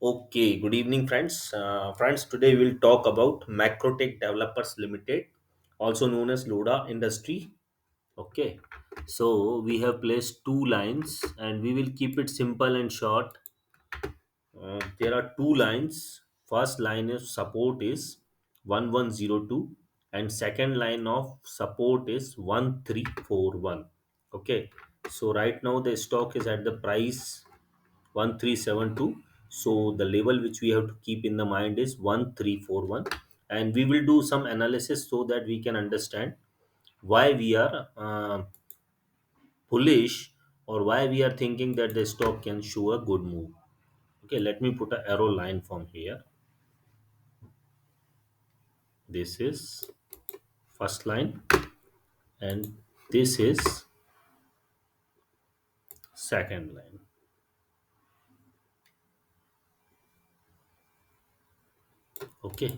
Okay, good evening, friends. Friends, today we'll talk about Macrotech Developers Limited, also known as Loda Industry. Okay, so we have placed two lines and we will keep it simple and short. There are two lines. First line of support is 1102 and second line of support is 1341. Okay, so right now the stock is at the price 1372, so the level which we have to keep in the mind is 1341, and we will do some analysis so that we can understand why we are bullish or why we are thinking that the stock can show a good move. Okay, let me put a arrow line from here. This is first line and this is second line. Okay,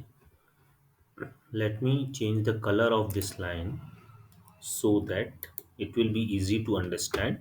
let me change the color of this line so that it will be easy to understand.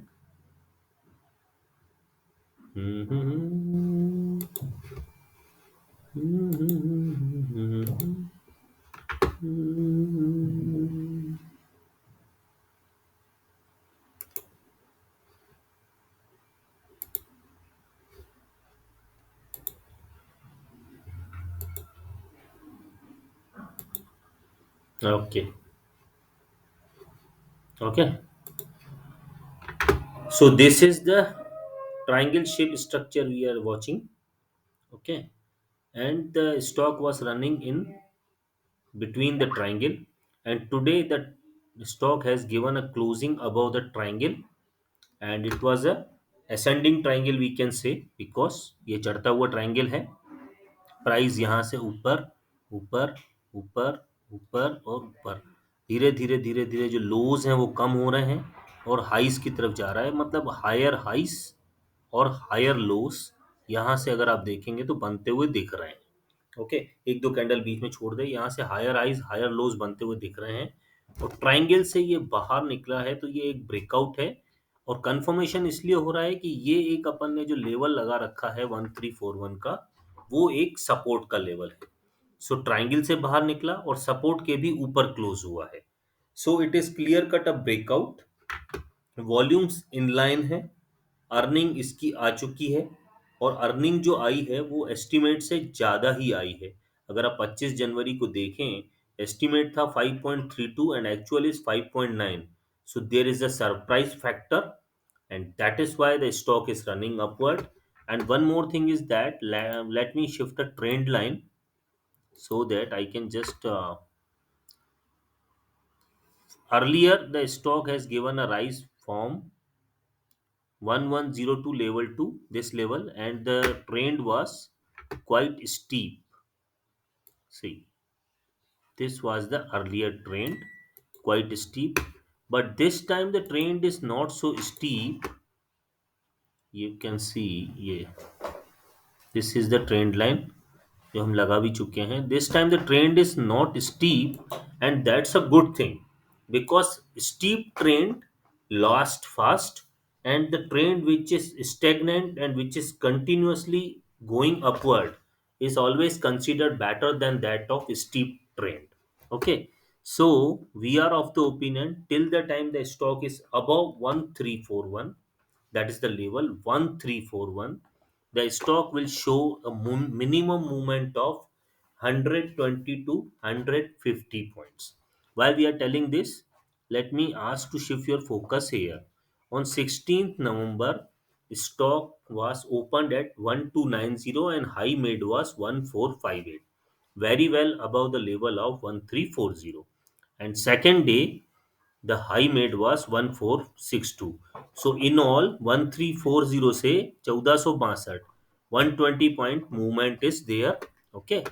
Okay, okay. So this is the triangle shape structure we are watching. Okay, and the stock was running in between the triangle, and today the stock has given a closing above the triangle, and it was a ascending triangle we can say because ये चढ़ता हुआ triangle है. Price यहाँ से ऊपर ऊपर ऊपर ऊपर और ऊपर धीरे धीरे धीरे धीरे जो लोज हैं वो कम हो रहे हैं और हाइस की तरफ जा रहा है, मतलब हायर हाइस और हायर लोस यहाँ से अगर आप देखेंगे तो बनते हुए दिख रहे हैं. ओके, एक दो कैंडल बीच में छोड़ दे, यहाँ से हायर हाइस हायर लोज बनते हुए दिख रहे हैं और ट्राइंगल से ये बाहर निकला है तो ये एक ब्रेकआउट है. और कंफर्मेशन इसलिए हो रहा है कि ये एक अपन ने जो लेवल लगा रखा है 1341 का, वो एक सपोर्ट का लेवल है. सो ट्राइंगल से बाहर निकला और सपोर्ट के भी ऊपर क्लोज हुआ है. So it is clear cut a breakout. Volumes inline है. अर्निंग इसकी आ चुकी है और अर्निंग जो आई है वो एस्टीमेट से ज़्यादा ही आई है. अगर आप 25 जनवरी को देखें, एस्टीमेट था 5.32 and actual is 5.9. So there is a surprise factor and that is why the stock is running upward. And one more thing is that let me shift a trend line so that I can just earlier the stock has given a rise from 1102 level to this level and the trend was quite steep. See, this was the earlier trend, quite steep, but this time the trend is not so steep. You can see, yeah, this is the trend line जो हम लगा भी चुके हैं. This time the trend is not steep and that's a good thing because steep trend last fast and the trend which is stagnant and which is continuously going upward is always considered better than that of steep trend. Okay, so we are of the opinion till the time the stock is above 1341, that is the level 1341, the stock will show a minimum movement of 120 to 150 points. Why we are telling this? Let me ask to shift your focus here. On 16th November, stock was opened at 1290 and high made was 1458. Very well above the level of 1340. And second day, the high made was 1462. So in all 1340 से 1462, 120 point movement is there. Okay,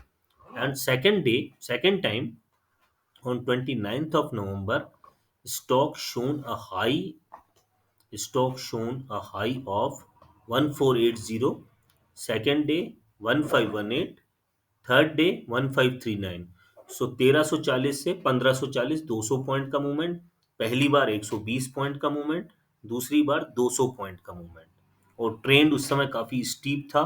and second day, second time, on 29th of November, stock shown a high stock shown a high of 1480, second day 1518, third day 1539. सो 1340 से 1540, 200 point का movement. पहली बार 120 point का movement, दूसरी बार 200 point का movement. और trend उस समय काफी स्टीप था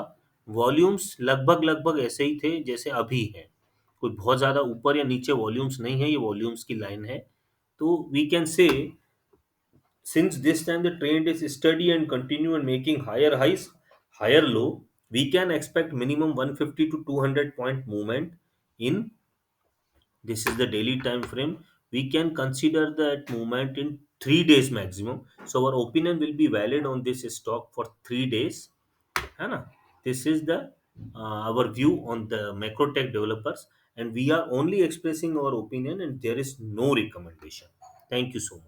वॉल्यूम्स लगभग लगभग ऐसे ही थे जैसे अभी है, कोई बहुत ज़्यादा ऊपर या नीचे वॉल्यूम्स नहीं है, ये वॉल्यूम्स की लाइन है। तो we can say, since this time the trend is steady and continue and making higher highs, higher low, we can expect minimum 150 to 200 point movement in, this is the daily time frame. We can consider that movement in 3 days maximum. So our opinion will be valid on this stock for 3 days. है ना? This is the our view on the macro tech developers, and we are only expressing our opinion and there is no recommendation. Thank you so much.